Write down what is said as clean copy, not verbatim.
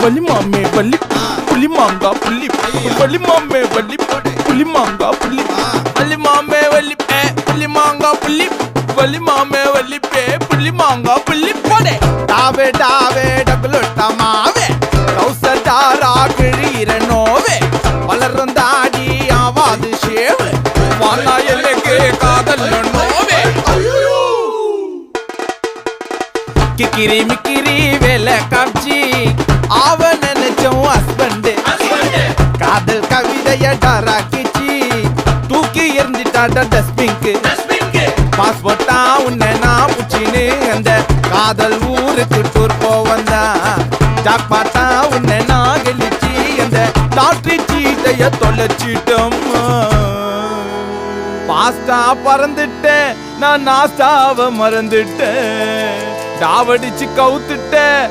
வலி மாமே வலி புலி மாங்கா புள்ளி வலி மாமே வலி புலி மாங்கா புள்ளி வலி மாமே வலி புலி மாங்கா புள்ளி வலி மாமே வலி புலி மாங்கா புள்ளி போடே டாவே டாவே டகுலுட்ட மாவே கௌசடாரா கிழீர நோவே வளரும் தாடி ஆவாது ஷேவு வானா எனக்கு காதல் நோவே கிக்கிரி மிக்கிரி வேலை காட்சி அவன் நினைச்சோம் ஹஸ்பண்ட் காதல் கவிதைய டராக்கிச்சி தூக்கி எறிஞ்சிட்டாட டஸ்பிங்க்கு பாஸ்போர்ட்டா உன்னை நான் புச்சின்னு அந்த காதல் ஊருக்கு டூர் போவந்தா ஜாக்பாட்டா உன்னை நான் கழிச்சி அந்த லாட்ரி சீட்டைய தொலைச்சிட்டோம் பாஸ்டா பறந்துட்டேன் நான் நாஸ்டாவை மறந்துட்டேன் டாவடிச்சு கவுத்துட்டேன்